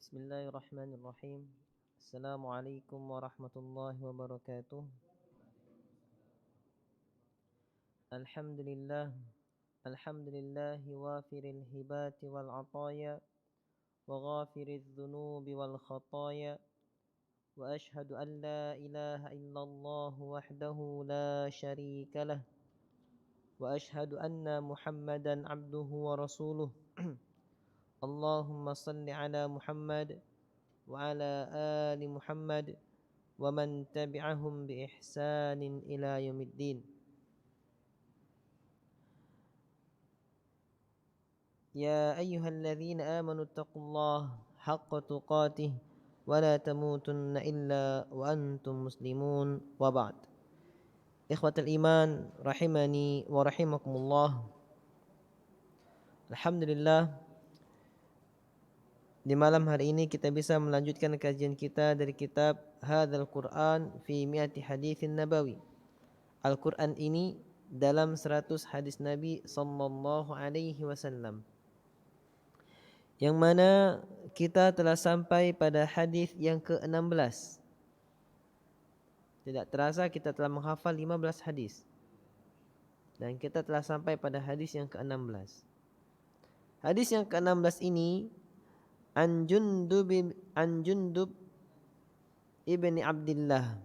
Bismillahirrahmanirrahim. Assalamualaikum warahmatullahi wabarakatuh. Alhamdulillah. Alhamdulillahi wafiril hibati wal ataya wa ghafiriz dhunubi wal khataya wa ashhadu an la ilaha illallah wahdahu la syarika lah wa ashhadu anna Muhammadan abduhu wa rasuluh. Allahumma salli ala Muhammad wa ala ali Muhammad wa man tabi'ahum bi ihsanin ila yaumiddin. Ya ayyuhalladzina amanu taqullaha haqqa tuqatih wa la tamutunna illa wa antum muslimun wa ba'd. Ikhwatal iman rahimani wa rahimakumullah. Alhamdulillah, di malam hari ini kita bisa melanjutkan kajian kita dari kitab Hadzal Quran fi mi'ati haditsin nabawi. Al-Quran ini dalam 100 hadis Nabi sallallahu alaihi wasallam. Yang mana kita telah sampai pada hadis yang ke-16. Tidak terasa kita telah menghafal 15 hadis. Dan kita telah sampai pada hadis yang ke-16. Hadis yang ke-16 ini An Jundub ibni Abdillah.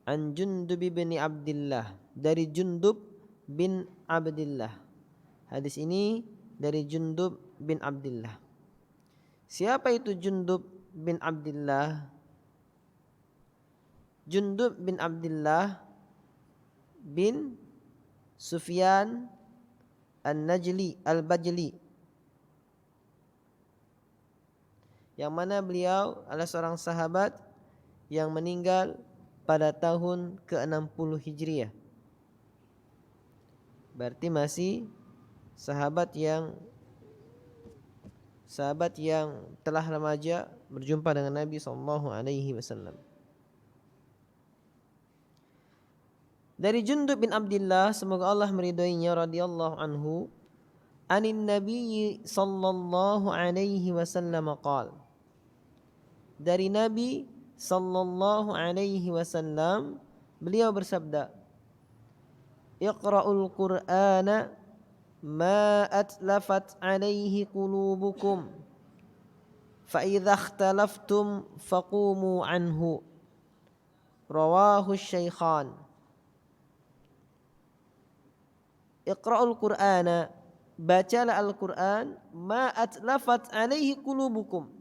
An Jundub ibni Abdillah, dari Jundub bin Abdillah. Hadis ini dari Jundub bin Abdillah. Siapa itu Jundub bin Abdillah? Jundub bin Abdillah bin Sufyan An-Najli Al-Bajli, yang mana beliau adalah seorang sahabat yang meninggal pada tahun ke-60 Hijriah. Berarti masih sahabat yang telah remaja berjumpa dengan Nabi SAW. Dari Jundub bin Abdillah, semoga Allah meridhoinya, radhiyallahu anhu, anin Nabi sallallahu alaihi wasallam qala, dari Nabi sallallahu alaihi wasallam beliau bersabda, Iqra'ul Qur'ana ma atlafat alaihi qulubukum fa idza ikhtalaftum faqumu anhu. Rawahu Syaikhan. Iqra'ul Qur'ana, bacalah Al-Qur'an, ma atlafat alaihi qulubukum,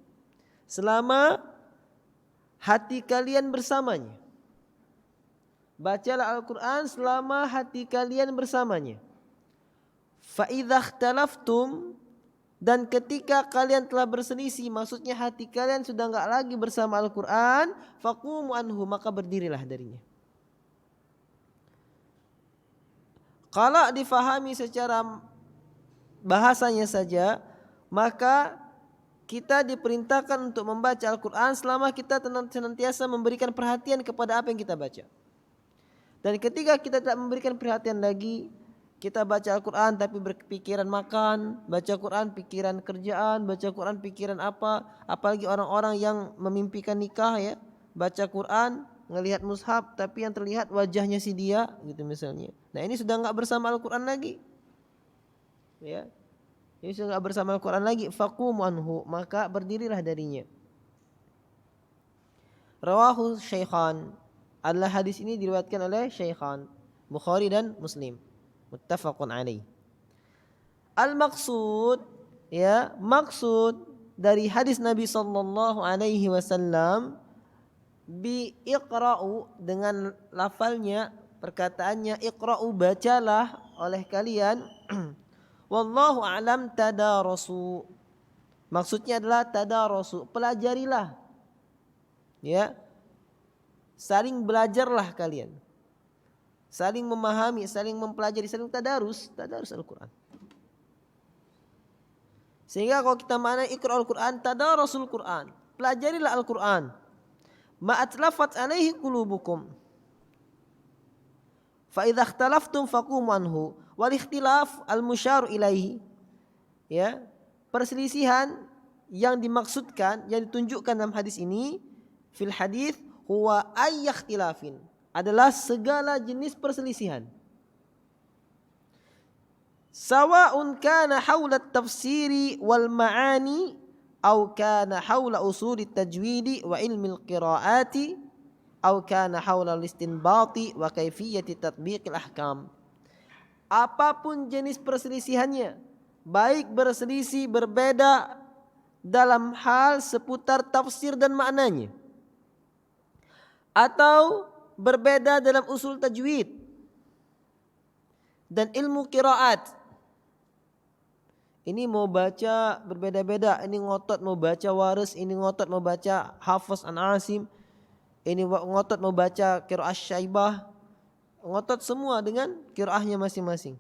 selama hati kalian bersamanya. Bacalah Al-Quran selama hati kalian bersamanya. Fa idza ikhtalaftum, dan ketika kalian telah berselisih, maksudnya hati kalian sudah enggak lagi bersama Al-Quran, faqumu anhu, maka berdirilah darinya. Kalau difahami secara bahasanya saja, maka kita diperintahkan untuk membaca Al-Quran selama kita senantiasa memberikan perhatian kepada apa yang kita baca. Dan ketika kita tidak memberikan perhatian lagi, kita baca Al-Quran tapi berpikiran makan, baca Quran pikiran kerjaan, baca Quran pikiran apa, apalagi orang-orang yang memimpikan nikah ya, baca Quran ngelihat mushaf tapi yang terlihat wajahnya si dia gitu misalnya. Nah ini sudah enggak bersama Al-Quran lagi. Ya. Ini sudah enggak bersama Al-Quran lagi, faqumu anhu, maka berdirilah darinya. Rawahu Syaikhan, adalah hadis ini diriwayatkan oleh Syaikhan, Bukhari dan Muslim, muttafaqun alaih. Al-maqsud, ya, maksud dari hadis Nabi sallallahu alaihi wasallam bi iqra'u, dengan lafalnya, perkataannya iqra'u, bacalah oleh kalian. Wallahu a'lam, tadarasu, maksudnya adalah tadarasu, pelajarilah, ya, saling belajarlah kalian, saling memahami, saling mempelajari, saling tadarus Al-Quran. Sehingga kalau kita makna iqra'ul Quran, tadarasul Quran, pelajarilah Al-Quran. Ma'atlafat alaihi qulubukum fa idza ikhtalaftum faqumu anhu. Wal ikhtilaf al musyar ilaihi, ya, perselisihan yang dimaksudkan, yang ditunjukkan dalam hadis ini, fil hadis huwa ayyakhtilafin, adalah segala jenis perselisihan. Sawa'un kana haula tafsiri wal ma'ani aw kana haula usuli tajwidi wa ilmi al-qiraati aw kana haula al-istinbati wa kaifiyati tatbiqil ahkam. Apapun jenis perselisihannya, baik berselisih berbeda dalam hal seputar tafsir dan maknanya, atau berbeda dalam usul tajwid dan ilmu qiraat. Ini mau baca berbeda-beda, ini ngotot mau baca Waris, ini ngotot mau baca Hafiz an Asim, ini ngotot mau baca qiraah Syaibah, ngotot semua dengan qiraahnya masing-masing.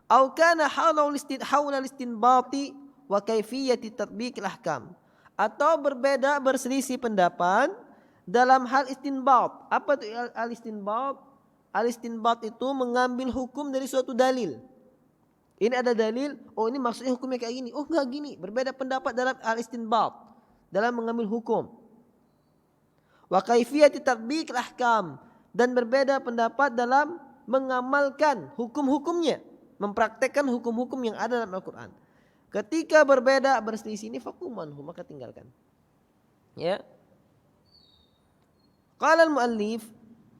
Au kana haula istinbati wa kaifiyati tatbiqil ahkam, atau berbeda berselisih pendapat dalam hal istinbat. Apa itu al-istinbat? Al-istinbat itu mengambil hukum dari suatu dalil. Ini ada dalil, oh ini maksudnya hukumnya kayak gini, oh enggak gini. Berbeda pendapat dalam al-istinbat, dalam mengambil hukum. Wa kaifiyati tatbiqil ahkam, dan berbeda pendapat dalam mengamalkan hukum-hukumnya, mempraktekkan hukum-hukum yang ada dalam Al-Quran. Ketika berbeda berselisih ini fakumanhu, maka tinggalkan. Ya. Qala al-muallif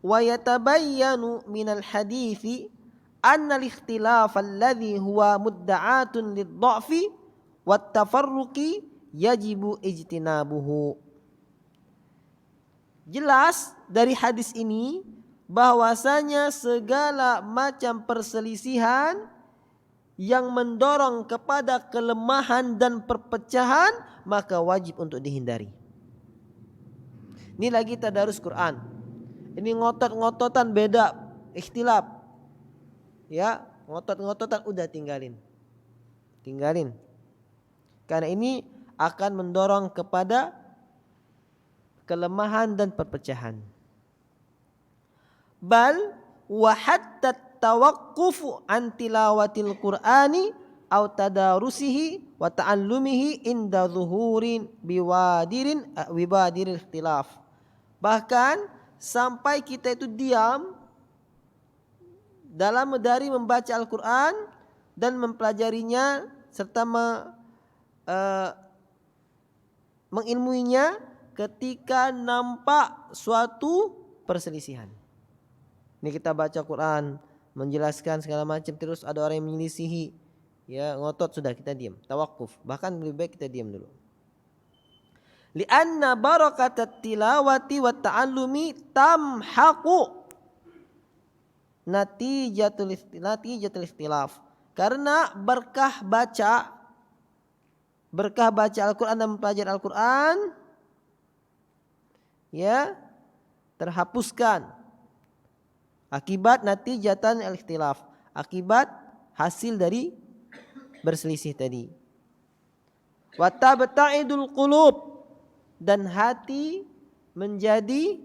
wa yatabayyanu minal hadithi anna al-ikhtilaf alladhi huwa mudda'atun lid-dha'fi wat-tafarruqi yajibu ijtinabuhu. Jelas dari hadis ini bahwasanya segala macam perselisihan yang mendorong kepada kelemahan dan perpecahan maka wajib untuk dihindari. Ini lagi tadarus Quran. Ini ngotot-ngototan beda, ikhtilaf. Ya, ngotot-ngototan udah tinggalin. Tinggalin. Karena ini akan mendorong kepada kelemahan dan perpecahan. Bal wa hatta tawaqqufu an tilawatil Qur'ani aw tadarusihi wa ta'allumihi inda zuhurin biwadiril ikhtilaf. Bahkan sampai kita itu diam dalam dari membaca Al-Quran dan mempelajarinya serta mengilmuinya ketika nampak suatu perselisihan. Ini kita baca Quran, menjelaskan segala macam, terus ada orang yang menyelisihi, ya ngotot, sudah kita diam, tawakuf. Bahkan lebih baik kita diam dulu. Lianna barakatat tilawati wa ta'allumi tamhaqu natijatul ikhtilaf. Karena berkah baca Al-Quran dan mempelajari Al-Quran, ya, terhapuskan akibat natijatan al-ikhtilaf, akibat hasil dari berselisih tadi. Wa tabta'idul qulub, dan hati menjadi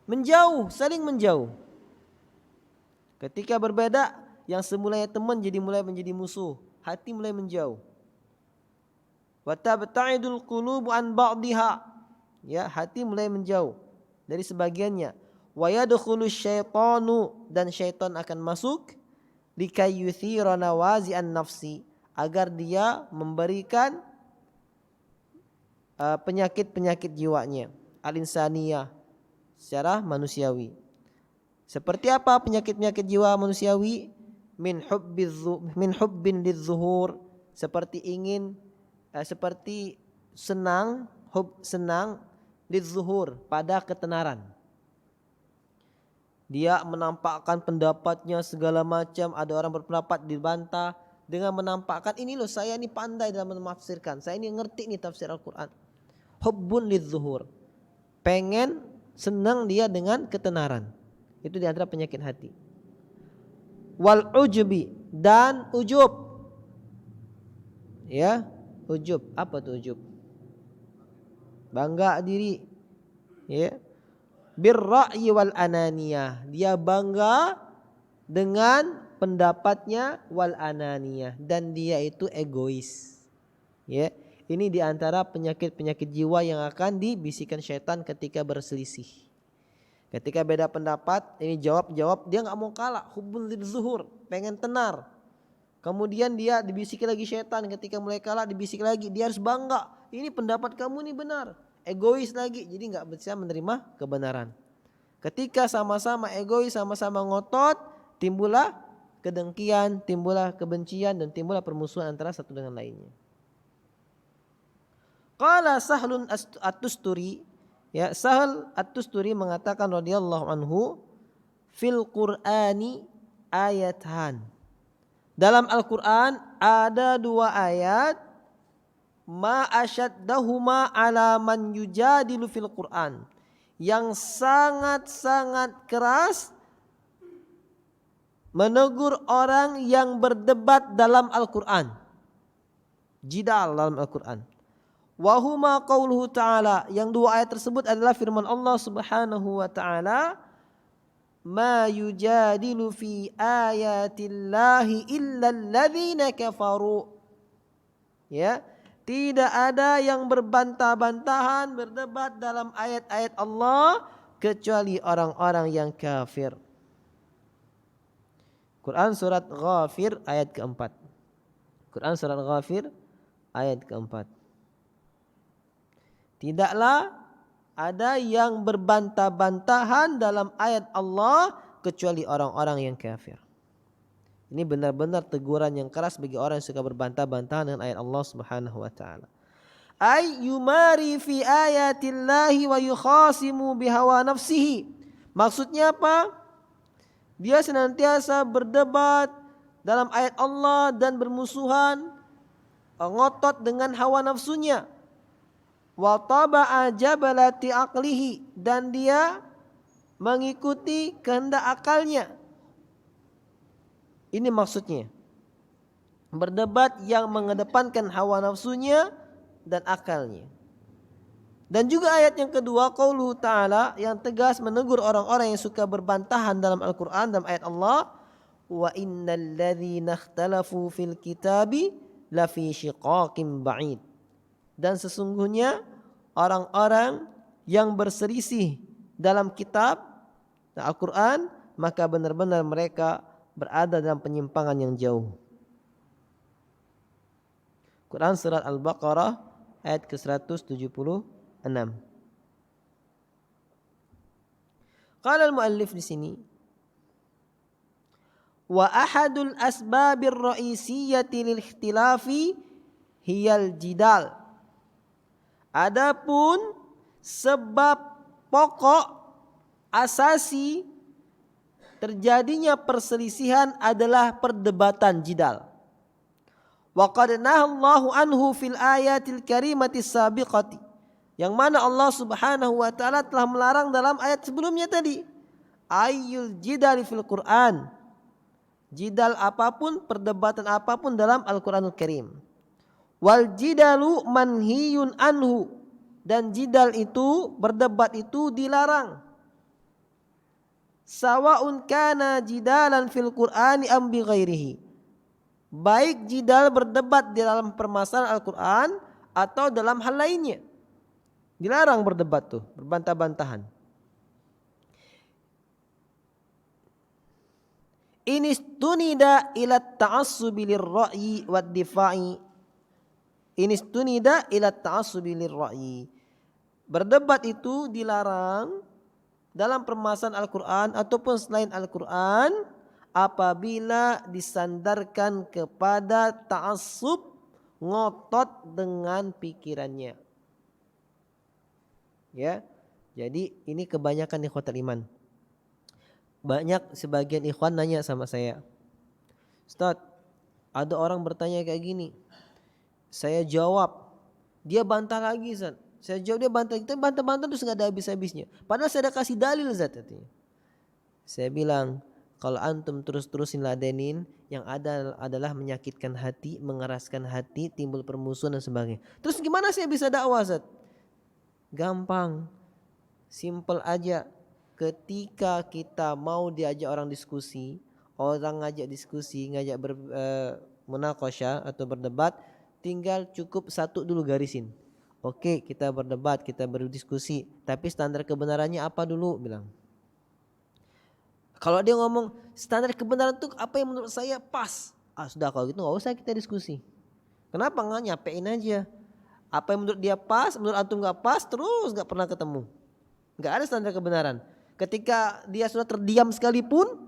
menjauh, saling menjauh. Ketika berbeda, yang semulanya teman jadi mulai menjadi musuh, hati mulai menjauh. Wa tabta'idul qulubu an ba'dihha, ya, hati mulai menjauh dari sebagiannya. Wa yadkhulu syaitanu, dan syaitan akan masuk, likayuthira nawazi'an nafsi, agar dia memberikan penyakit-penyakit jiwanya, al-insaniyah, secara manusiawi. Seperti apa penyakit-penyakit jiwa manusiawi? Min hubbin lidzuhur, seperti ingin seperti senang lidzuhur, pada ketenaran. Dia menampakkan pendapatnya segala macam, ada orang berpendapat dibantah dengan menampakkan, ini loh saya ini pandai dalam menafsirkan, saya ini ngerti nih tafsir Al-Quran. Hubbun lidzuhur, pengen senang dia dengan ketenaran. Itu di antara penyakit hati. Wal ujubi, dan ujub. Ya, ujub. Apa tuh ujub? Bangga diri. Ya. Birra'yi wal ananiyah, dia bangga dengan pendapatnya, wal ananiyah, dan dia itu egois. Ya. Ini diantara penyakit-penyakit jiwa yang akan dibisikkan syaitan ketika berselisih. Ketika beda pendapat, ini jawab, dia nggak mau kalah, hubbul zuhur, pengen tenar. Kemudian dia dibisiki lagi syaitan, ketika mulai kalah dibisik lagi, dia harus bangga. Ini pendapat kamu nih benar, egois lagi, jadi nggak bisa menerima kebenaran. Ketika sama-sama egois, sama-sama ngotot, timbullah kedengkian, timbullah kebencian, dan timbullah permusuhan antara satu dengan lainnya. Qala Sahlun At-Tusturi, ya, Sahl At-Tusturi mengatakan radhiyallahu anhu, fil Qur'ani ayatan. Dalam Al-Qur'an ada 2 ayat, ma asyaddahuma ala man yujadilu fil Qur'an, yang sangat-sangat keras menegur orang yang berdebat dalam Al-Qur'an. Jidal dalam Al-Qur'an. Wahuma qauluhu ta'ala, yang 2 ayat tersebut adalah firman Allah Subhanahu wa ta'ala, ma yujadilu fi ayatillahi illa alladhina kafaru. Ya, tidak ada yang berbantah-bantahan, berdebat dalam ayat-ayat Allah kecuali orang-orang yang kafir. Quran surat Ghafir ayat keempat. Quran surat Ghafir ayat keempat. Tidaklah ada yang berbantah-bantahan dalam ayat Allah kecuali orang-orang yang kafir. Ini benar-benar teguran yang keras bagi orang yang suka berbantah-bantahan dengan ayat Allah Subhanahu wa taala. Ay yumari fi ayatillahi wa yukhasimu bihawa nafsihi. Maksudnya apa? Dia senantiasa berdebat dalam ayat Allah dan bermusuhan, ngotot dengan hawa nafsunya. Wa taba'a jabalati aqlihi, dan dia mengikuti kehendak akalnya. Ini maksudnya, berdebat yang mengedepankan hawa nafsunya dan akalnya. Dan juga ayat yang kedua, qauluhu ta'ala, yang tegas menegur orang-orang yang suka berbantahan dalam Al-Quran, dalam ayat Allah, wa innal ladzina ikhtalafu fil kitabi lafi shiqaqin ba'id. Dan sesungguhnya orang-orang yang berselisih dalam kitab Al-Quran, maka benar-benar mereka berada dalam penyimpangan yang jauh. Quran surat Al-Baqarah ayat ke-176. Qala al-muallif di sini, wa ahadul asbabir ra'isiyyati lil ikhtilafi hiyal jidal. Adapun sebab pokok asasi terjadinya perselisihan adalah perdebatan, jidal. Wa qad nahallahu anhu fil ayatil karimati sabiqati, yang mana Allah Subhanahu wa taala telah melarang dalam ayat sebelumnya tadi. Ayyul jidal fil Qur'an, jidal apapun, perdebatan apapun dalam Al-Qur'anul Karim. Wal jidalu manhiyun anhu, dan jidal itu, berdebat itu dilarang. Sawa'un kana jidalan fil Qur'ani am bi ghairihi, baik jidal berdebat di dalam permasalahan Al-Qur'an atau dalam hal lainnya. Dilarang berdebat tuh, berbantah-bantahan. Inistunida ila ta'assubi lirra'yi wad difa'i. Inistunida ila ta'assubi lirra'yi. Berdebat itu dilarang dalam permasalahan Al-Quran ataupun selain Al-Quran apabila disandarkan kepada ta'assub, ngotot dengan pikirannya. Ya, jadi ini kebanyakan ikhwatul iman. Banyak sebagian ikhwan nanya sama saya, Ustaz, ada orang bertanya kayak gini, saya jawab, dia bantah lagi, Ustaz. Saya jawab, dia bantah, kita bantah-bantah terus nggak ada habis-habisnya. Padahal saya ada kasih dalil, Ustaz. Saya bilang, kalau antum terus-terusin ladenin, yang ada adalah menyakitkan hati, mengeraskan hati, timbul permusuhan dan sebagainya. Terus gimana saya bisa dakwah, Ustaz? Gampang, simple aja. Ketika kita mau diajak orang diskusi, orang ngajak diskusi, ngajak munaqasyah atau berdebat, tinggal cukup satu dulu garisin. Oke, kita berdebat, kita berdiskusi, tapi standar kebenarannya apa dulu bilang. Kalau dia ngomong standar kebenaran itu apa yang menurut saya pas, sudah kalau gitu nggak usah kita diskusi. Kenapa nggak nyapein aja? Apa yang menurut dia pas, menurut antum nggak pas, terus nggak pernah ketemu. Nggak ada standar kebenaran. Ketika dia sudah terdiam sekalipun,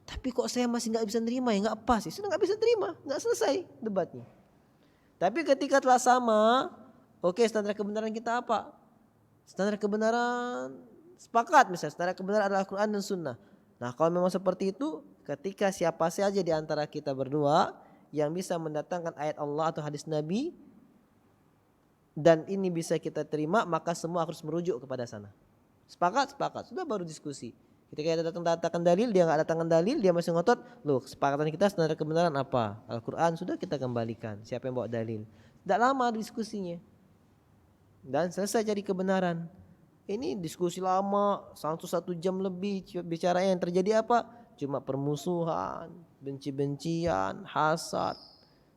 tapi kok saya masih nggak bisa nerima ya nggak pas, ya sudah nggak bisa terima, nggak selesai debatnya. Tapi ketika telah sama, oke, standar kebenaran kita apa? Standar kebenaran sepakat misalnya standar kebenaran adalah Al-Quran dan Sunnah. Nah kalau memang seperti itu, ketika siapa saja di antara kita berdua yang bisa mendatangkan ayat Allah atau hadis Nabi dan ini bisa kita terima, maka semua harus merujuk kepada sana. Sepakat, sudah baru diskusi. Ketika kita datangkan dalil, dia nggak datangkan dalil, dia masih ngotot, loh kesepakatan kita standar kebenaran apa? Al-Quran, sudah kita kembalikan. Siapa yang bawa dalil? Tidak lama diskusinya. Dan selesai cari kebenaran. Ini diskusi lama, 1 jam lebih bicara yang terjadi apa? Cuma permusuhan, benci-bencian, hasad.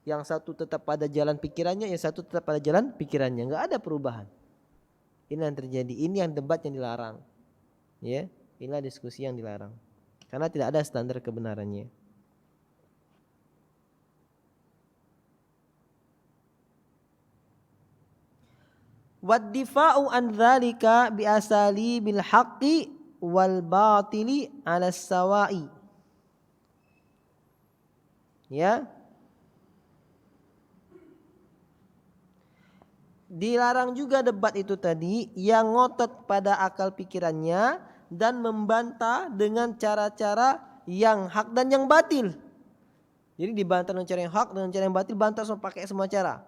Yang satu tetap pada jalan pikirannya, yang satu tetap pada jalan pikirannya. Nggak ada perubahan. Ini yang terjadi, ini yang debat yang dilarang. Ya, inilah diskusi yang dilarang. Karena tidak ada standar kebenarannya. Waddifa'u an dzalika bi asali bil haqqi wal batili 'ala sawa'i. Ya. Dilarang juga debat itu tadi yang ngotot pada akal pikirannya dan membantah dengan cara-cara yang hak dan yang batil. Jadi dibantah dengan cara yang hak, dengan cara yang batil, bantah semua, pakai semua cara.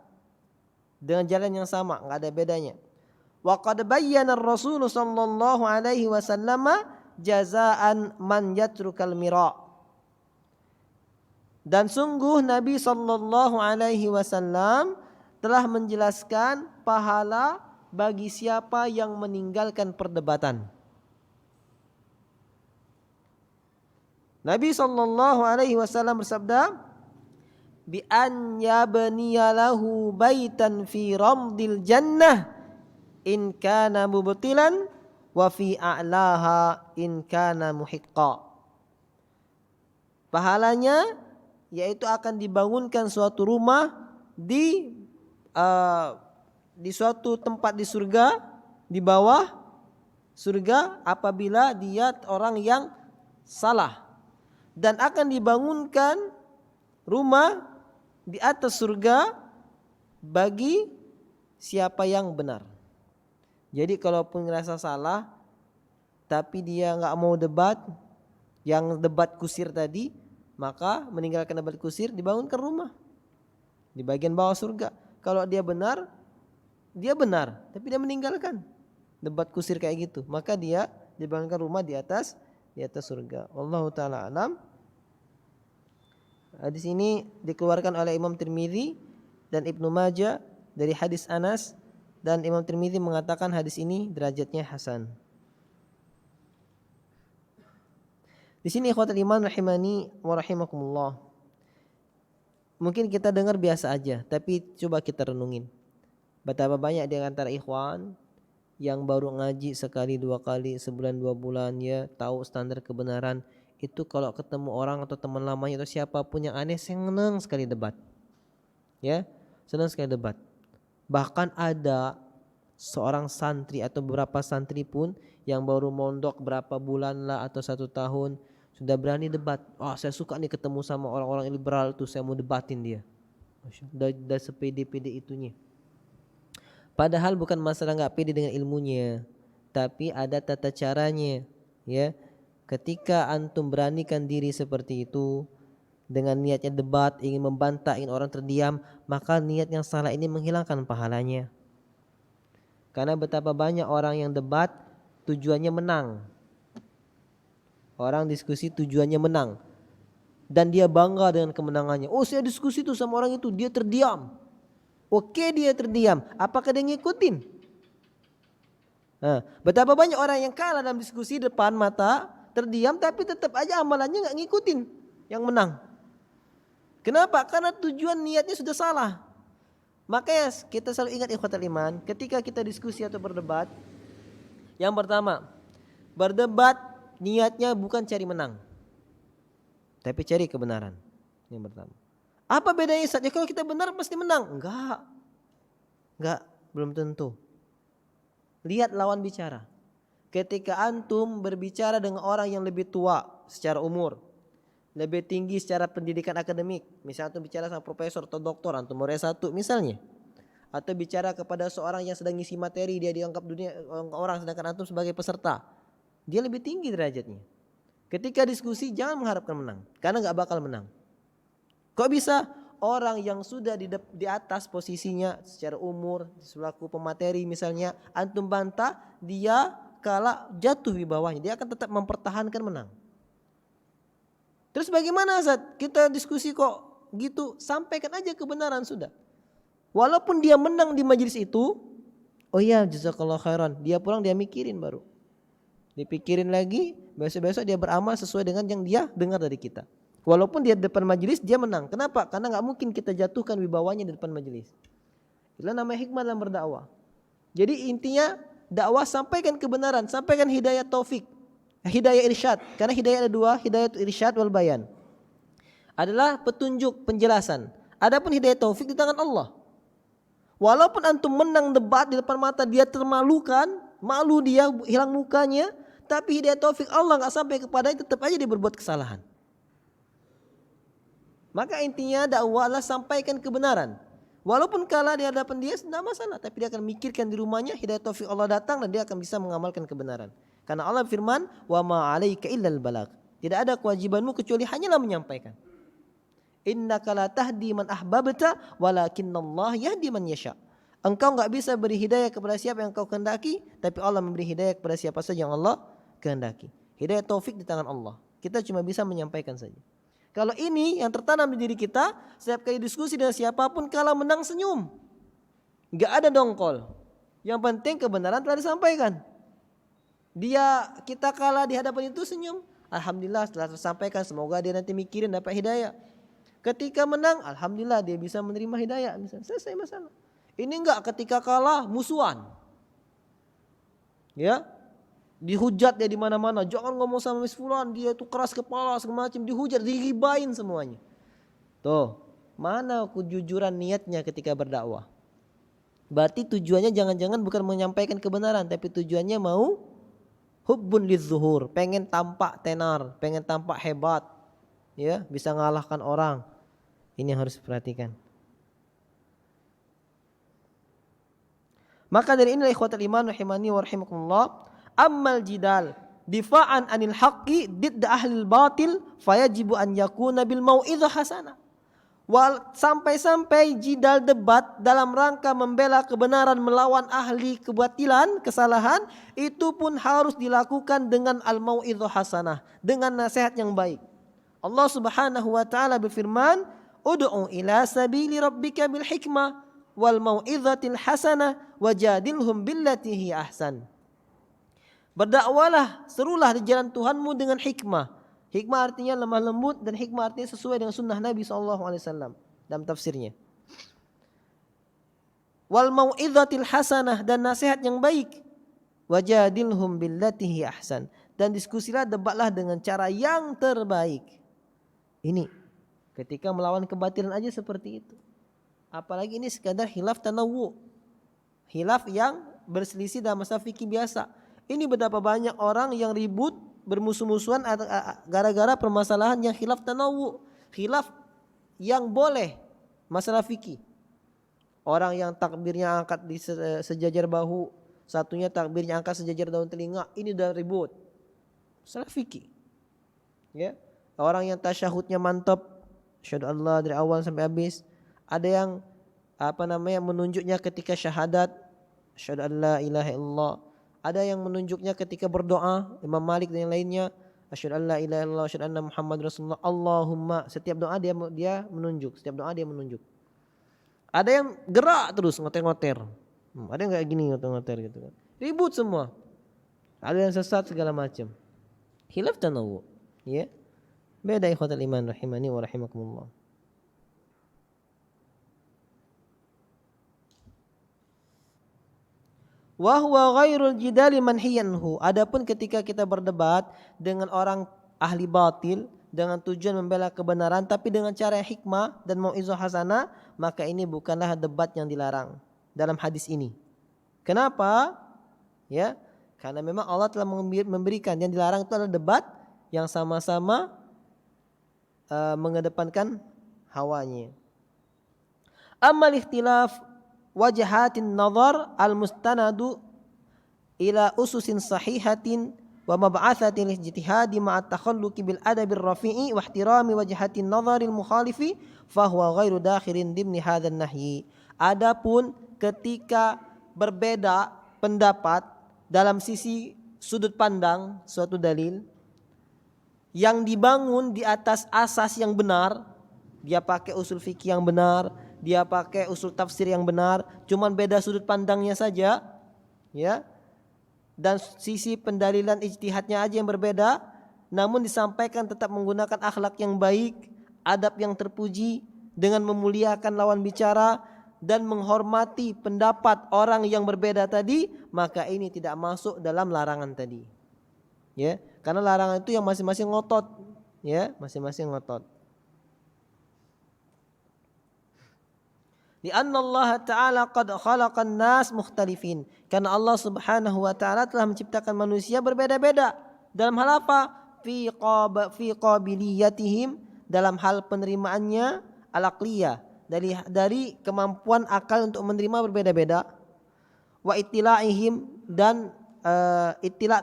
Dengan jalan yang sama, enggak ada bedanya. Wa qad bayyana ar-Rasul sallallahu alaihi wasallam jazaan man yatrukal mira. Dan sungguh Nabi sallallahu alaihi wasallam telah menjelaskan pahala bagi siapa yang meninggalkan perdebatan. Nabi sallallahu alaihi wasallam bersabda, bi an yabniya lahu baitan fi ramdil jannah in kana mubtilan wa fi a'laha in kana muhiqqa. Pahalanya yaitu akan dibangunkan suatu rumah di suatu tempat di surga, di bawah surga apabila dia orang yang salah, dan akan dibangunkan rumah di atas surga bagi siapa yang benar. Jadi kalaupun ngerasa salah tapi dia nggak mau debat, yang debat kusir tadi, maka meninggalkan debat kusir, dibangunkan rumah di bagian bawah surga. Kalau dia benar, tapi dia meninggalkan debat kusir kayak gitu, maka dia dibangunkan rumah di atas surga. Wallahu taala alam. Hadis ini dikeluarkan oleh Imam Tirmidzi dan Ibnu Majah dari hadis Anas, dan Imam Tirmidzi mengatakan hadis ini derajatnya hasan. Di sini ikhwatul iman rahimani wa rahimakumullah. Mungkin kita dengar biasa aja, tapi coba kita renungin. Betapa banyak di antara ikhwan yang baru ngaji sekali, 2 kali, sebulan 2 bulan, ya tahu standar kebenaran. Itu kalau ketemu orang atau teman lamanya atau siapapun yang aneh, senang sekali debat. Ya, senang sekali debat. Bahkan ada seorang santri atau beberapa santri pun yang baru mondok berapa bulan lah atau 1 tahun sudah berani debat. Saya suka nih ketemu sama orang-orang liberal tuh, saya mau debatin dia. Udah sepede-pede itunya. Padahal bukan masalah nggak pede dengan ilmunya, tapi ada tata caranya. Ya, ketika antum beranikan diri seperti itu dengan niatnya debat, ingin membantah, ingin orang terdiam, maka niat yang salah ini menghilangkan pahalanya. Karena betapa banyak orang yang debat tujuannya menang. Orang diskusi tujuannya menang, dan dia bangga dengan kemenangannya. Saya diskusi tuh sama orang itu, dia terdiam. Oke, dia terdiam. Apakah dia ngikutin? Betapa banyak orang yang kalah dalam diskusi depan mata, terdiam, tapi tetap aja amalannya nggak ngikutin yang menang. Kenapa? Karena tujuan niatnya sudah salah. Makanya kita selalu ingat ikhwatal iman, ketika kita diskusi atau berdebat, yang pertama, berdebat niatnya bukan cari menang, tapi cari kebenaran. Yang pertama. Apa bedanya Ustaz? Ya kalau kita benar pasti menang. Enggak, belum tentu. Lihat lawan bicara. Ketika antum berbicara dengan orang yang lebih tua secara umur, lebih tinggi secara pendidikan akademik, misalnya antum bicara sama profesor atau doktor, antum mau S1 misalnya, atau bicara kepada seorang yang sedang ngisi materi, dia dianggap dunia orang, sedangkan antum sebagai peserta, dia lebih tinggi derajatnya. Ketika diskusi jangan mengharapkan menang, karena nggak bakal menang. Kok bisa? Orang yang sudah di atas posisinya secara umur, selaku pemateri misalnya, antum bantah, dia kalah jatuh di bawahnya, dia akan tetap mempertahankan menang. Terus bagaimana Ustaz? Kita diskusi kok gitu, sampaikan aja kebenaran sudah. Walaupun dia menang di majelis itu, oh iya jazakallah khairan, dia pulang dia mikirin baru. Dipikirin lagi, besok-besok dia beramal sesuai dengan yang dia dengar dari kita. Walaupun dia depan majelis dia menang. Kenapa? Karena nggak mungkin kita jatuhkan wibawanya di depan majelis. Itulah namanya hikmah dalam berdakwah. Jadi intinya dakwah sampaikan kebenaran, sampaikan hidayah taufik, hidayah irsyad. Karena hidayah ada dua, hidayah irsyad wal bayan. Adalah petunjuk, penjelasan. Adapun hidayah taufik di tangan Allah. Walaupun antum menang debat di depan mata dia termalukan, malu dia, hilang mukanya, tapi hidayah taufik Allah nggak sampai kepadanya, tetap aja dia berbuat kesalahan. Maka intinya dakwah adalah sampaikan kebenaran. Walaupun kalah di hadapan dia tidak masalah, tapi dia akan mikirkan di rumahnya, hidayah taufik Allah datang dan dia akan bisa mengamalkan kebenaran. Karena Allah firman, "Wa ma 'alaika illal balagh." Tidak ada kewajibanmu kecuali hanyalah menyampaikan. Innaka la tahdi man ahbabta walakinnallaha yahdi man yasha. Engkau enggak bisa beri hidayah kepada siapa yang engkau kehendaki, tapi Allah memberi hidayah kepada siapa saja yang Allah kehendaki. Hidayah taufik di tangan Allah. Kita cuma bisa menyampaikan saja. Kalau ini yang tertanam di diri kita, setiap kali diskusi dengan siapapun, kalah menang senyum. Enggak ada dongkol. Yang penting kebenaran telah disampaikan. Kita kalah di hadapan itu senyum. Alhamdulillah setelah tersampaikan, semoga dia nanti mikirin dapat hidayah. Ketika menang, alhamdulillah dia bisa menerima hidayah. Misalnya, selesai masalah. Ini enggak, ketika kalah musuhan. Ya. Dihujat dia di mana-mana. Jangan ngomong sama Miss Fulan, dia itu keras kepala segala macam, dihujat, diribain semuanya. Tuh, mana kejujuran niatnya ketika berdakwah? Berarti tujuannya jangan-jangan bukan menyampaikan kebenaran, tapi tujuannya mau hubbun lizuhur, pengen tampak tenar, pengen tampak hebat. Ya, bisa ngalahkan orang. Ini harus diperhatikan. Maka dari inilah ikhwatul iman rahimani wa rahimakumullah, ammal jidal difa'an anil haqqi didda ahlil batil fayajibu an yakuna bil mau'izah hasanah. Sampai-sampai jidal debat dalam rangka membela kebenaran melawan ahli kebatilan, kesalahan, itu pun harus dilakukan dengan al-mau'izah hasanah, dengan nasihat yang baik. Allah Subhanahu wa taala berfirman, "Ud'u ila sabili rabbika bil hikmah wal mau'izatil hasanah wajadilhum billati hi ahsan." Berdakwalah, serulah di jalan Tuhanmu dengan hikmah. Hikmah artinya lemah lembut dan hikmah artinya sesuai dengan sunnah Nabi SAW dalam tafsirnya. Wal mau'izatil hasanah, dan nasihat yang baik. Wajadilhum billati hi ahsan, dan diskusilah, debatlah dengan cara yang terbaik. Ini ketika melawan kebatilan aja seperti itu. Apalagi ini sekadar khilaf tanawwu. Khilaf yang berselisih dalam masalah fikih biasa. Ini betapa banyak orang yang ribut, bermusuh-musuhan gara-gara permasalahan yang khilaf tanawwu. Khilaf yang boleh masalah fikih. Orang yang takbirnya angkat di sejajar bahu, satunya takbirnya angkat sejajar daun telinga, ini udah ribut. Masalah fikih. Ya. Orang yang tasyahudnya mantap, asyhadu Allah dari awal sampai habis. Ada yang menunjuknya ketika syahadat, asyhadu an la ilaha illallah. Ada yang menunjuknya ketika berdoa, Imam Malik dan yang lainnya, asyhadu an la ilaha illallah, asyhadu anna Muhammad Rasulullah. Allahumma, setiap doa dia menunjuk, setiap doa dia menunjuk. Ada yang gerak terus ngoter-ngoter. Ada yang kayak gini ngoter-ngoter gitu kan. Ribut semua. Ada yang sesat segala macam. Khilaf tanawwu, ya. Beda ikhwatul iman rahimani wa rahimakumullah. Wa huwa ghairul jidali manhiyanhu. Adapun ketika kita berdebat dengan orang ahli batil dengan tujuan membela kebenaran tapi dengan cara yang hikmah dan mau'izah hasanah, maka ini bukanlah debat yang dilarang dalam hadis ini. Kenapa? Ya, karena memang Allah telah memberikan, yang dilarang itu adalah debat yang sama-sama mengedepankan hawanya. Amal ikhtilaf wajahatin nazar al-mustanadu ila ususin sahihatin wa mab'athatin ijtihadi ma'a takhalluqi bil adabir rafi'i wa ihtirami wajahatin nazaril mukhalifi fahuwa ghairu dakhirin dimni hadzal nahyi. Adapun ketika berbeda pendapat dalam sisi sudut pandang suatu dalil yang dibangun di atas asas yang benar, dia pakai usul fikih yang benar, dia pakai usul tafsir yang benar, cuman beda sudut pandangnya saja, ya. Dan sisi pendalilan ijtihadnya aja yang berbeda, namun disampaikan tetap menggunakan akhlak yang baik, adab yang terpuji dengan memuliakan lawan bicara dan menghormati pendapat orang yang berbeda tadi, maka ini tidak masuk dalam larangan tadi. Ya, karena larangan itu yang masing-masing ngotot, ya, masing-masing ngotot. Lianna Allah Ta'ala qad khalaqan nas mukhtalifin. Karena Allah Subhanahu wa Ta'ala telah menciptakan manusia berbeda-beda. Dalam hal apa? Fi qabiliyatihim, dalam hal penerimaannya al-aqliyah, dari kemampuan akal untuk menerima berbeda-beda. Wa ittila'ihim, dan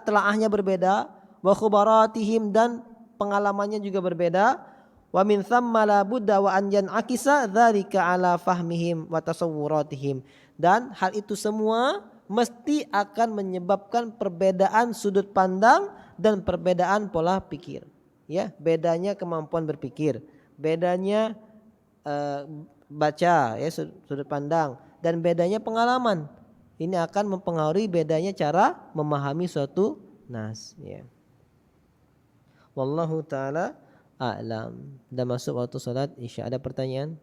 telaahnya berbeda. Wa khubaratihim, dan pengalamannya juga berbeda. Wa min thamma la budda wa an yan'akisa dzalika ala fahmihim wa tasawwuratihim. Dan hal itu semua mesti akan menyebabkan perbedaan sudut pandang dan perbedaan pola pikir. Ya, bedanya kemampuan berpikir, bedanya baca, ya, sudut pandang, dan bedanya pengalaman. Ini akan mempengaruhi bedanya cara memahami suatu nas, ya. Wallahu ta'ala a'lam. Dah masuk waktu salat Isya. Ada pertanyaan?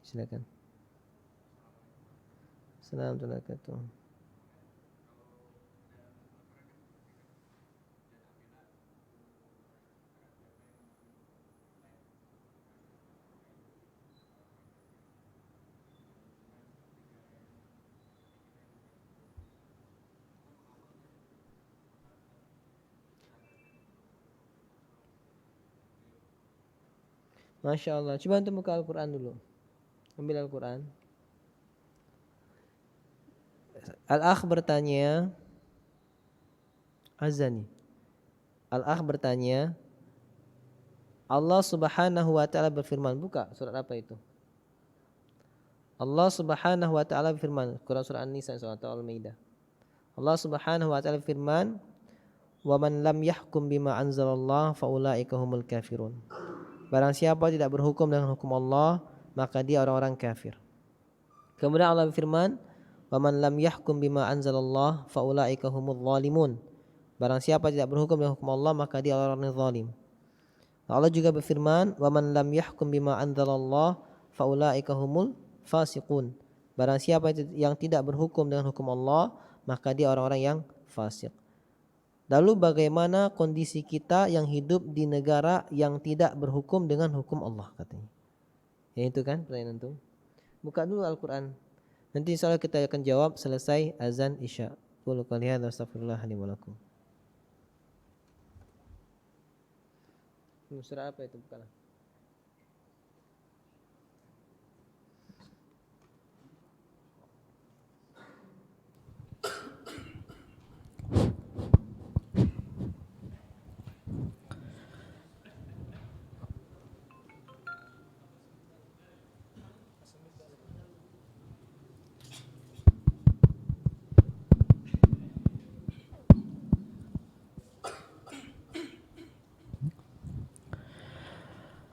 Silakan. Assalamualaikum warahmatullahi wabarakatuh. Masya Allah. Coba antum buka Al-Quran dulu. Ambil Al-Quran. Al-Akh bertanya, Azani. Al-Akh bertanya, Allah Subhanahu wa Ta'ala berfirman. Buka surat apa itu? Allah Subhanahu wa Ta'ala berfirman. Quran surah An-Nisa surah Al-Maidah. Allah Subhanahu wa Ta'ala berfirman, "Wa man lam yahkum bima anzalallah fa ulaika humul kafirun." Barang siapa tidak berhukum dengan hukum Allah, maka dia orang-orang kafir. Kemudian Allah berfirman, "Wa man lam yahkum bima anzalallah fa ulaika humul zalimun." Barang siapa tidak berhukum dengan hukum Allah, maka dia orang-orang zalim. Allah juga berfirman, "Wa man lam yahkum bima anzalallah fa ulaika humul fasiqun." Barang siapa yang tidak berhukum dengan hukum Allah, maka dia orang-orang yang fasik. Lalu bagaimana kondisi kita yang hidup di negara yang tidak berhukum dengan hukum Allah, katanya. Ya itu kan pertanyaan antum. Buka dulu Al-Quran. Nanti insyaallah kita akan jawab selesai azan Isya. Qul qali hadza astaghfirullah li wa lakum. Surah apa itu, bukanlah.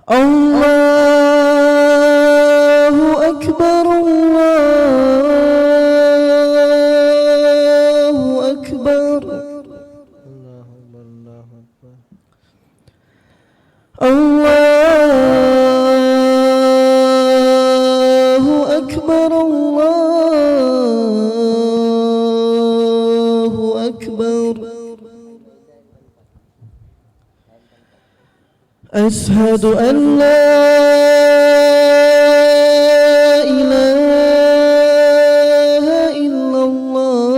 Allahu Akbar, Allahu Akbar, Allahu Akbar, Allahu أشهد أن لا إله إلا الله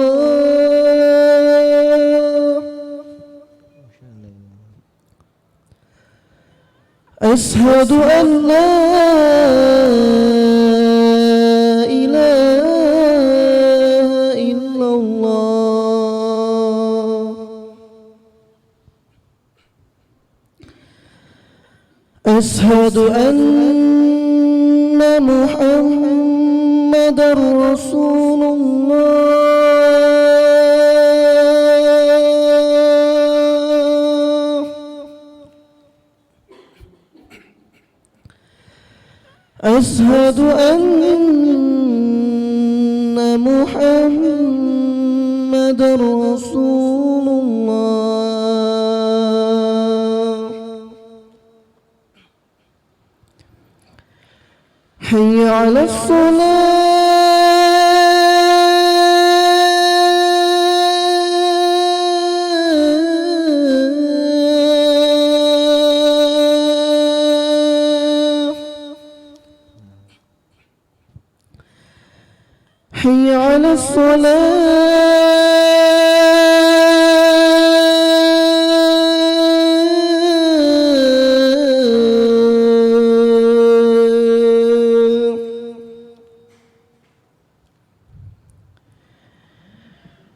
أشهد أن لا إله إلا الله أشهد أن محمدا رسول الله أشهد أن محمدا رسول الله حي على الصلاة حي على الصلاة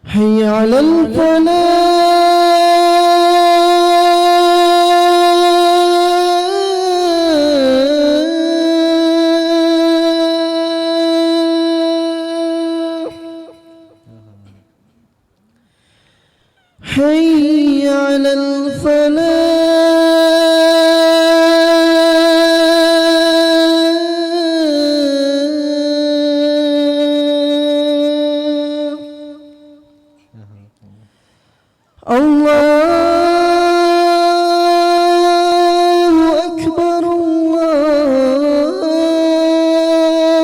حي على الفلاح حي على الفلاح الله أكبر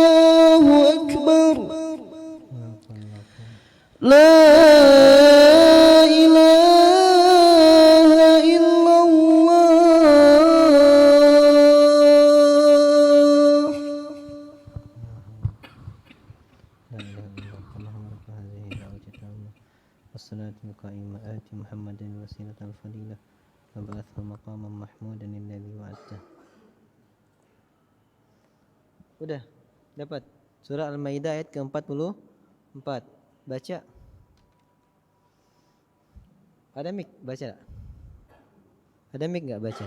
الله أكبر لا إله إلا الله والصلاة القائمة آت محمد الوسيلة الفضيلة وابعثه مقاما محمودا الذي وعدته. Udah dapat surah Al-Maidah ayat ke-44. Baca. Ada mic baca tak? Ada mic enggak baca?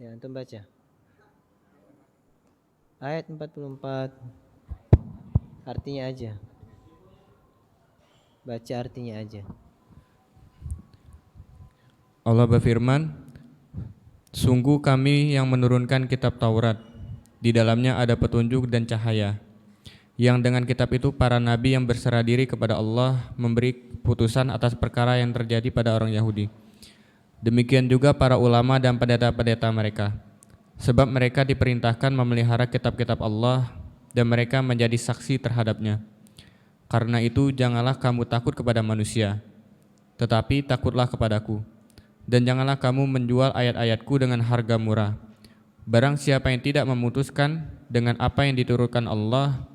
Ya, antum baca. Ayat 44. Artinya aja. Baca artinya aja. Allah berfirman, sungguh kami yang menurunkan kitab Taurat. Di dalamnya ada petunjuk dan cahaya. Yang dengan kitab itu para nabi yang berserah diri kepada Allah memberi putusan atas perkara yang terjadi pada orang Yahudi. Demikian juga para ulama dan pendeta-pendeta mereka. Sebab mereka diperintahkan memelihara kitab-kitab Allah dan mereka menjadi saksi terhadapnya. Karena itu janganlah kamu takut kepada manusia, tetapi takutlah kepadaku. Dan janganlah kamu menjual ayat-ayatku dengan harga murah. Barang siapa yang tidak memutuskan dengan apa yang diturunkan Allah,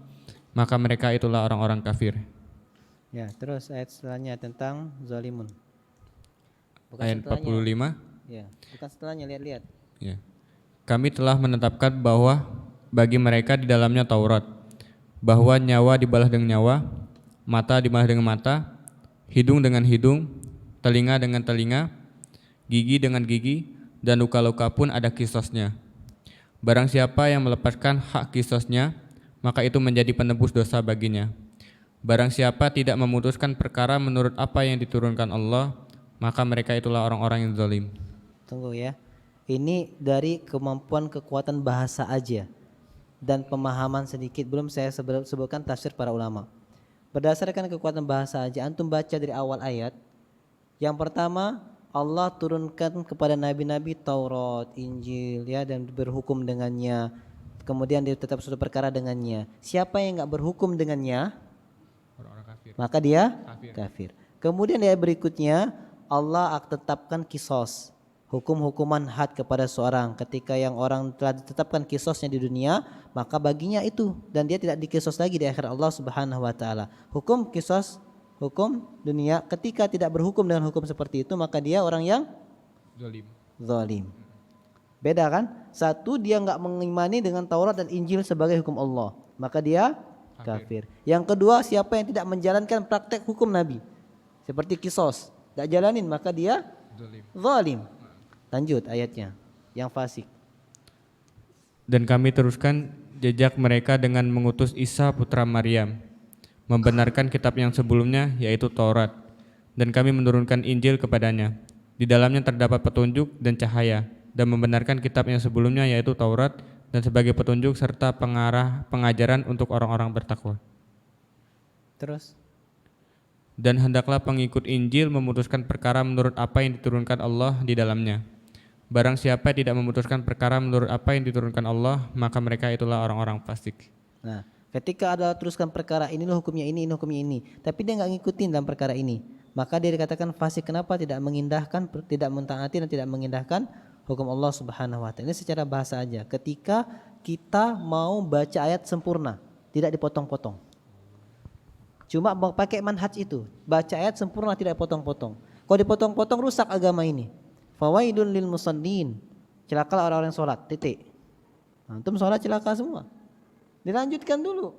maka mereka itulah orang-orang kafir. Ya, terus ayat setelahnya tentang zalimun. Bukan Ayat setelahnya. 45. Ya, bukan setelahnya, lihat-lihat. Ya. Kami telah menetapkan bahwa bagi mereka di dalamnya Taurat, bahwa nyawa dibalas dengan nyawa, mata dibalas dengan mata, hidung dengan hidung, telinga dengan telinga, gigi dengan gigi, dan luka-luka pun ada kisosnya. Barang siapa yang melepaskan hak kisosnya, maka itu menjadi penebus dosa baginya. Barang siapa tidak memutuskan perkara menurut apa yang diturunkan Allah, maka mereka itulah orang-orang yang zalim. Tunggu ya. Ini dari kemampuan kekuatan bahasa aja dan pemahaman sedikit, belum saya sebutkan tafsir para ulama. Berdasarkan kekuatan bahasa aja, antum baca dari awal ayat. Yang pertama, Allah turunkan kepada nabi-nabi Taurat, Injil, ya, dan berhukum dengannya. Kemudian dia tetap suatu perkara dengannya. Siapa yang enggak berhukum dengannya, Orang-orang kafir. maka dia Kafir. kafir. Kemudian ayat berikutnya, Allah akan tetapkan kisos, hukuman had kepada seorang. Ketika yang orang telah ditetapkan kisosnya di dunia, maka baginya itu, dan dia tidak dikisos lagi di akhirat Allah Subhanahu wa taala. Hukum kisos, hukum dunia, ketika tidak berhukum dengan hukum seperti itu, maka dia orang yang zalim. Beda kan? Satu, dia enggak mengimani dengan Taurat dan Injil sebagai hukum Allah, maka dia kafir. Yang kedua, siapa yang tidak menjalankan praktek hukum Nabi seperti kisos, tidak jalanin, maka dia zalim. Lanjut ayatnya, yang fasik. Dan kami teruskan jejak mereka dengan mengutus Isa putra Maryam, membenarkan kitab yang sebelumnya yaitu Taurat, dan kami menurunkan Injil kepadanya. Di dalamnya terdapat petunjuk dan cahaya, dan membenarkan kitab yang sebelumnya yaitu Taurat, dan sebagai petunjuk serta pengajaran untuk orang-orang bertakwa. Terus, Dan hendaklah pengikut Injil memutuskan perkara menurut apa yang diturunkan Allah di dalamnya. Barang siapa tidak memutuskan perkara menurut apa yang diturunkan Allah, maka mereka itulah orang-orang fasik. nah, ketika ada teruskan perkara ini loh hukumnya ini hukumnya ini, tapi dia nggak ngikutin dalam perkara ini, maka dia dikatakan fasik. Kenapa? Tidak mengindahkan, tidak mentaati dan tidak mengindahkan hukum Allah Subhanahu wa taala. Ini secara bahasa aja. Ketika kita mau baca ayat sempurna, tidak dipotong-potong. Cuma pakai manhaj itu, baca ayat sempurna tidak potong-potong. Kalau dipotong-potong rusak agama ini. Fawaidun lil musallin, celakalah orang-orang yang sholat, titik. Antum sholat celaka semua. Dilanjutkan dulu.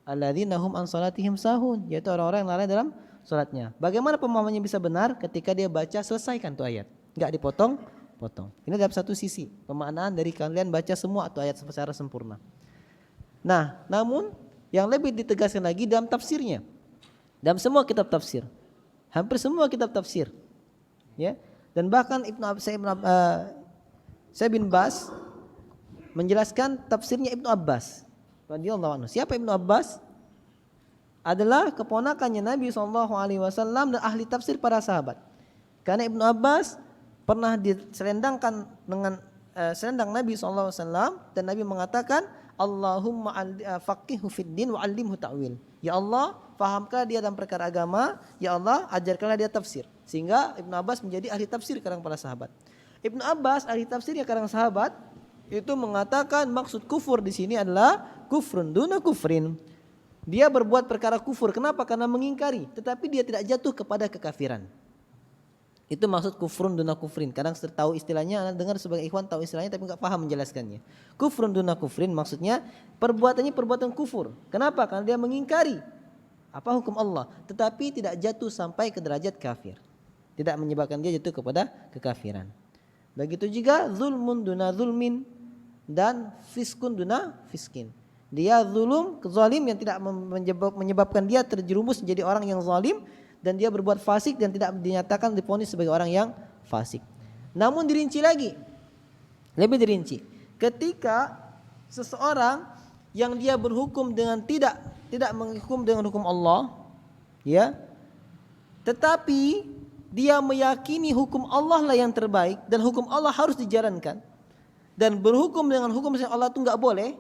Alladzina hum an sholatihim sahun, yaitu orang-orang yang lalai dalam sholatnya. Bagaimana pemahamannya bisa benar? Ketika dia baca, selesaikan tuh ayat, enggak dipotong-potong. Ini dalam satu sisi pemaknaan dari kalian baca semua atau ayat secara sempurna. Nah, namun yang lebih ditegaskan lagi dalam tafsirnya. Dalam semua kitab tafsir, hampir semua kitab tafsir, ya. Dan bahkan Syekh bin Baz menjelaskan tafsirnya Ibnu Abbas radhiyallahu anhu. Siapa Ibnu Abbas? Adalah keponakannya Nabi SAW dan ahli tafsir para sahabat. Karena Ibnu Abbas pernah diselendangkan dengan selendang Nabi SAW, dan Nabi mengatakan, Allahumma faqihu fid din wa 'allimhu ta'wil. Ya Allah, fahamkanlah dia dalam perkara agama. Ya Allah, ajarkanlah dia tafsir. Sehingga Ibnu Abbas menjadi ahli tafsir kalangan para sahabat. Ibnu Abbas ahli tafsirnya kalangan sahabat itu mengatakan maksud kufur di sini adalah kufrun duna kufrin. Dia berbuat perkara kufur. Kenapa? Karena mengingkari, tetapi dia tidak jatuh kepada kekafiran. Itu maksud kufrun duna kufrin. Kadang tahu istilahnya, Anda dengar sebagai ikhwan tahu istilahnya tapi enggak paham menjelaskannya. Kufrun duna kufrin maksudnya perbuatannya perbuatan kufur. Kenapa? Karena dia mengingkari apa hukum Allah, tetapi tidak jatuh sampai ke derajat kafir. Tidak menyebabkan dia jatuh kepada kekafiran. Begitu juga zulmun duna zulmin dan fiskun duna fiskin. Dia zulum, zalim yang tidak menyebabkan dia terjerumus menjadi orang yang zalim, dan dia berbuat fasik dan tidak dinyatakan divonis sebagai orang yang fasik. Namun dirinci lagi, lebih dirinci. Ketika seseorang yang dia berhukum dengan tidak menghukum dengan hukum Allah, ya, tetapi dia meyakini hukum Allah lah yang terbaik dan hukum Allah harus dijalankan, dan berhukum dengan hukum selain Allah itu enggak boleh,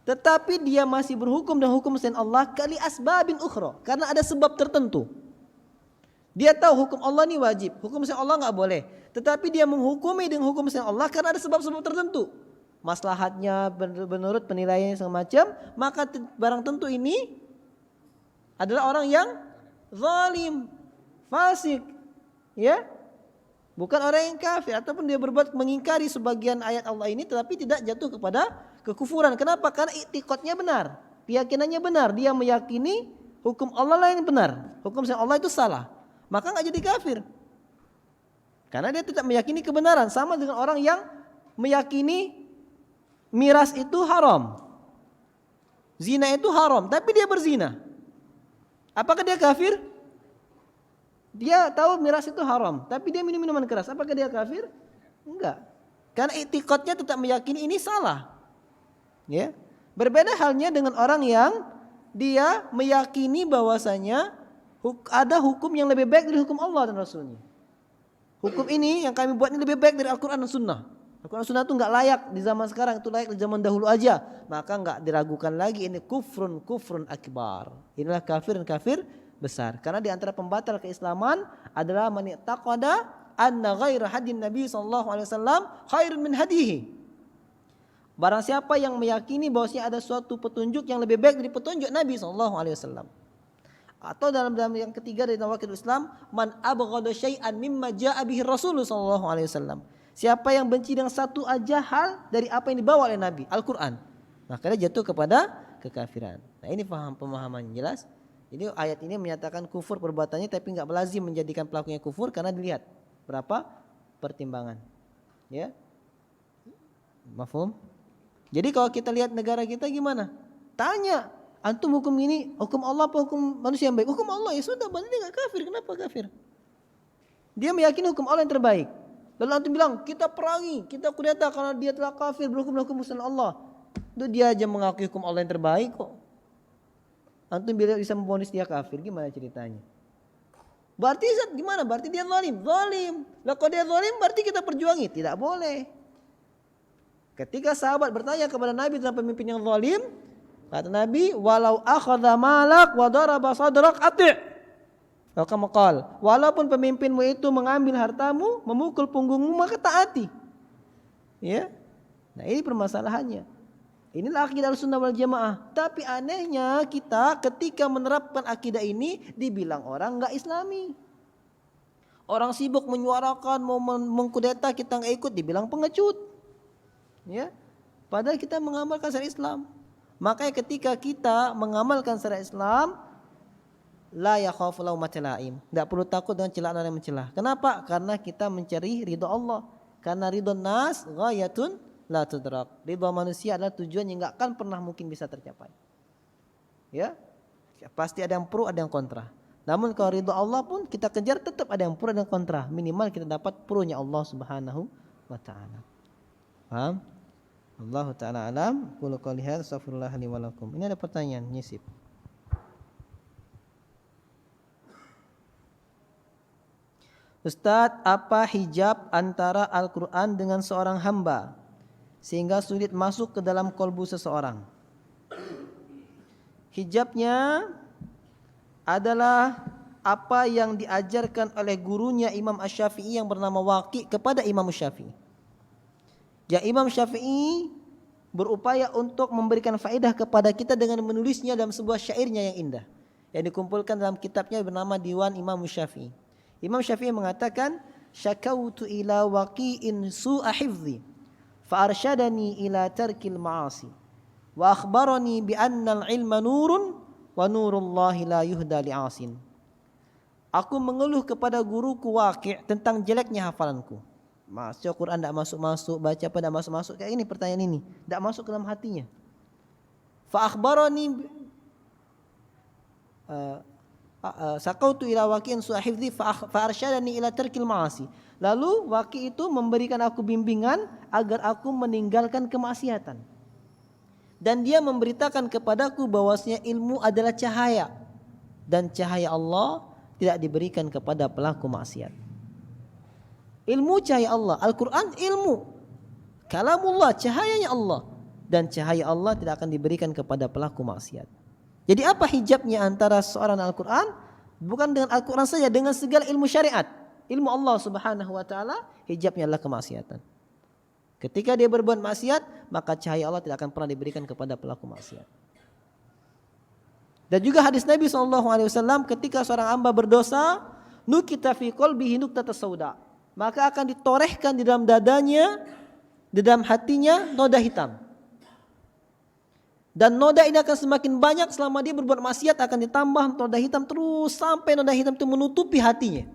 tetapi dia masih berhukum dengan hukum selain Allah kali asbabin ukhra, karena ada sebab tertentu. Dia tahu hukum Allah ini wajib, hukum selain Allah enggak boleh, tetapi dia menghukumi dengan hukum selain Allah karena ada sebab-sebab tertentu. Maslahatnya menurut penilaian semacam, maka barang tentu ini adalah orang yang zalim, fasik, ya, bukan orang yang kafir, ataupun dia berbuat mengingkari sebagian ayat Allah ini tetapi tidak jatuh kepada kekufuran. Kenapa? Karena i'tiqadnya benar, keyakinannya benar, dia meyakini hukum Allah lah yang benar, hukum selain Allah itu salah, maka enggak jadi kafir. Karena dia tidak meyakini kebenaran. Sama dengan orang yang meyakini miras itu haram, zina itu haram, tapi dia berzina. Apakah dia kafir? Dia tahu miras itu haram, tapi dia minum minuman keras. Apakah dia kafir? Enggak. Karena i'tiqadnya tetap meyakini ini salah. Ya. Berbeda halnya dengan orang yang dia meyakini bahwasanya ada hukum yang lebih baik dari hukum Allah dan Rasulnya. Hukum ini yang kami buat ini lebih baik dari Al-Quran dan Sunnah. Al-Quran dan Sunnah itu enggak layak di zaman sekarang, itu layak di zaman dahulu aja. Maka enggak diragukan lagi, ini kufrun akbar. Inilah kafir dan kafir besar. Karena di antara pembatal keislaman adalah man i'taqada anna ghaira hadin Nabi sallallahu alaihi wasallam khairun min hadihi. Barang siapa yang meyakini bahwasanya ada suatu petunjuk yang lebih baik dari petunjuk Nabi sallallahu alaihi wasallam. Atau dalam yang ketiga dari nawaqidul Islam, man abghada syai'an mimma jaa'a bihi Rasul sallallahu alaihi wasallam. Siapa yang benci dengan satu aja hal dari apa yang dibawa oleh Nabi, Al-Qur'an, maka dia jatuh kepada kekafiran. Nah, ini pemahaman jelas. Jadi ayat ini menyatakan kufur perbuatannya tapi enggak melazim menjadikan pelakunya kufur karena dilihat berapa pertimbangan. Ya. Mafhum? Jadi kalau kita lihat negara kita gimana? Tanya, antum hukum ini, hukum Allah apa hukum manusia yang baik? Hukum Allah, ya sudah, berarti dia enggak kafir. Kenapa kafir? Dia meyakini hukum Allah yang terbaik. Lalu antum bilang, kita perangi, kita kudeta karena dia telah kafir berhukum dengan Allah. Itu dia aja mengakui hukum Allah yang terbaik kok. Antum bila bisa memvonis dia kafir, gimana ceritanya? Berarti gimana? Berarti dia zalim. Zalim. Lah kalau dia zalim berarti kita perjuangi. Tidak boleh. Ketika sahabat bertanya kepada Nabi tentang pemimpin yang zalim, kata Nabi, walau akhadha malak wa daraba sadrak ati'. Maka maqal, walaupun pemimpinmu itu mengambil hartamu, memukul punggungmu, maka taati. Ya. Nah, ini permasalahannya. Inilah akidah Ahlussunnah wal Jamaah. Tapi anehnya kita ketika menerapkan akidah ini dibilang orang enggak Islami. Orang sibuk menyuarakan mau mengkudeta, kita enggak ikut, dibilang pengecut. Ya. Padahal kita mengamalkan syariat Islam. Makanya ketika kita mengamalkan syariat Islam, la yakhafu laumata laim. Enggak perlu takut dengan celaan orang yang mencela. Kenapa? Karena kita mencari ridha Allah. Karena ridha nas ghayatun la tudrak. Ridha manusia adalah tujuan yang enggak akan pernah mungkin bisa tercapai. Ya. Pasti ada yang pro, ada yang kontra. Namun kalau ridha Allah pun kita kejar tetap ada yang pro dan kontra. Minimal kita dapat pro-nya Allah Subhanahu wa taala. Paham? Allah taala alam. Qul qouli hadza astaghfirullah li wa lakum. Ini ada pertanyaan nyisip. Ustadz, apa hijab antara Al-Quran dengan seorang hamba sehingga sulit masuk ke dalam kolbu seseorang? Hijabnya adalah apa yang diajarkan oleh gurunya Imam Asy-Syafi'i yang bernama Waqi' kepada Imam Syafi'i. Ya, Imam Syafi'i berupaya untuk memberikan faedah kepada kita dengan menulisnya dalam sebuah syairnya yang indah yang dikumpulkan dalam kitabnya bernama Diwan Imam Syafi'i. Imam Syafi'i mengatakan, syakautu ila waqi'in su'a hifzi fa arsyadani ila tarkil ma'asi wa akhbarani bi annal ilma nurun wa nurullahi la yuhda li'asin. Aku mengeluh kepada guruku Waqi' tentang jeleknya hafalanku. Masuk Quran tidak masuk-masuk, baca apa tidak masuk-masuk, kayak ini pertanyaan ini, tidak masuk ke dalam hatinya. Fa akhbarani sakautu ila Waqi'in su'ahifzi fa arsyadani ila tarkil ma'asi. Lalu Waqi' itu memberikan aku bimbingan agar aku meninggalkan kemaksiatan. Dan dia memberitakan kepadaku bahwasanya ilmu adalah cahaya dan cahaya Allah tidak diberikan kepada pelaku maksiat. Ilmu cahaya Allah, Al-Quran ilmu, kalamullah cahayanya Allah, dan cahaya Allah tidak akan diberikan kepada pelaku maksiat. Jadi apa hijabnya antara seorang dan Al-Quran? Bukan dengan Al-Quran saja, dengan segala ilmu syariat. Ilmu Allah Subhanahu wa taala, hijabnya adalah kemaksiatan. Ketika dia berbuat maksiat, maka cahaya Allah tidak akan pernah diberikan kepada pelaku maksiat. Dan juga hadis Nabi SAW, ketika seorang hamba berdosa, nukita fi qalbihi nuqtatun sauda, maka akan ditorehkan di dalam dadanya, di dalam hatinya noda hitam. Dan noda ini akan semakin banyak selama dia berbuat maksiat, akan ditambah noda hitam terus sampai noda hitam itu menutupi hatinya.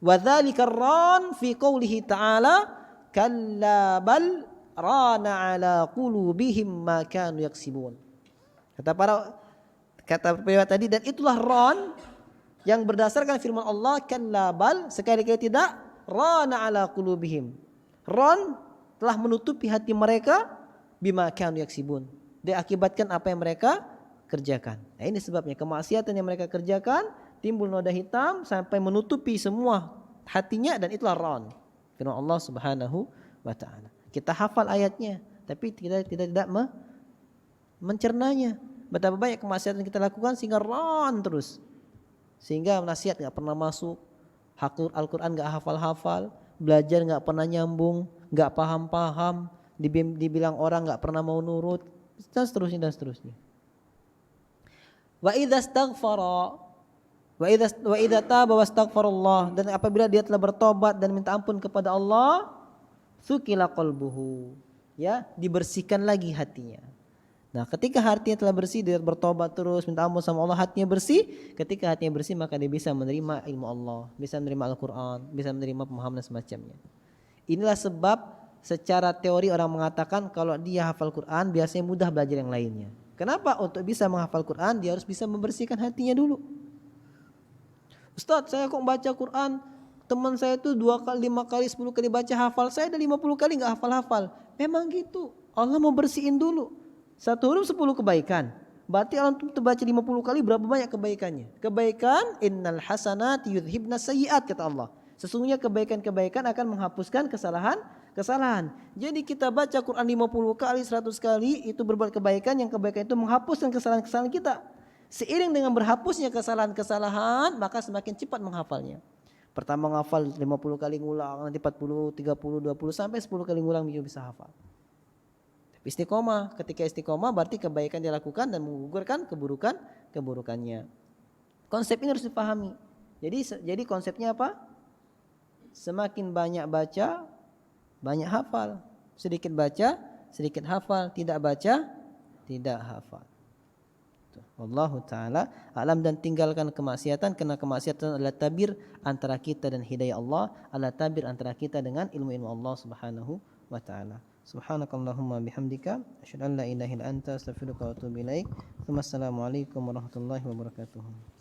Wa dzalika ran fi qoulihi ta'ala kalla bal rana ala qulubihim ma kanu yaksibun. Kata pewahyuan tadi, dan itulah ran yang berdasarkan firman Allah, kalla bal, sekali-kali tidak, rana ala qulubihim. Ran telah menutupi hati mereka bima kanu yaksibun. Dia akibatkan apa yang mereka kerjakan. Nah, ini sebabnya kemaksiatan yang mereka kerjakan timbul noda hitam sampai menutupi semua hatinya, dan itulah ran. Firman Allah Subhanahu wa taala. Kita hafal ayatnya, tapi kita tidak mencernanya. Betapa banyak kemaksiatan kita lakukan sehingga ran terus. Sehingga nasihat nggak pernah masuk, Al-Quran nggak hafal-hafal, belajar nggak pernah nyambung, nggak paham-paham, dibilang orang nggak pernah mau nurut, dan seterusnya dan seterusnya. Wa idza astaghfara wa idza taba wastaghfarallah, dan apabila dia telah bertobat dan minta ampun kepada Allah, tsukila qalbuhu, ya, dibersihkan lagi hatinya. Nah, ketika hatinya telah bersih, dia bertobat terus, minta ampun sama Allah, hatinya bersih. Ketika hatinya bersih, maka dia bisa menerima ilmu Allah, bisa menerima Al-Quran, bisa menerima pemahaman dan semacamnya. Inilah sebab secara teori orang mengatakan kalau dia hafal Quran biasanya mudah belajar yang lainnya. Kenapa? Untuk bisa menghafal Quran dia harus bisa membersihkan hatinya dulu. Ustadz, saya kok baca Quran, teman saya itu 2 kali, 5 kali, 10 kali baca hafal, saya udah 50 kali nggak hafal-hafal. Memang gitu, Allah mau bersihin dulu. 1 huruf 10 kebaikan. Berarti kalau untuk baca 50 kali berapa banyak kebaikannya? Kebaikan, innal hasanati yudhibna sayyiat, kata Allah. Sesungguhnya kebaikan-kebaikan akan menghapuskan kesalahan. Jadi kita baca Quran 50 kali, 100 kali, itu berbuat kebaikan, yang kebaikan itu menghapuskan kesalahan-kesalahan kita. Seiring dengan berhapusnya kesalahan-kesalahan, maka semakin cepat menghafalnya. Pertama menghafal 50 kali ngulang, nanti 40, 30, 20, sampai 10 kali ngulang bisa hafal. Istiqomah, ketika istiqomah berarti kebaikan dilakukan dan menggugurkan keburukannya. Konsep ini harus dipahami. Jadi konsepnya apa? Semakin banyak baca, banyak hafal. Sedikit baca, sedikit hafal. Tidak baca, tidak hafal. Wallahu ta'ala alam, dan tinggalkan kemaksiatan, karena kemaksiatan adalah tabir antara kita dan hidayah Allah, adalah tabir antara kita dengan ilmu-ilmu Allah subhanahu wa ta'ala. Subhanakallahumma bihamdika asyhadu an la ilaha illa anta astaghfiruka wa atubu ilaik. Wassalamualaikum warahmatullahi wabarakatuh.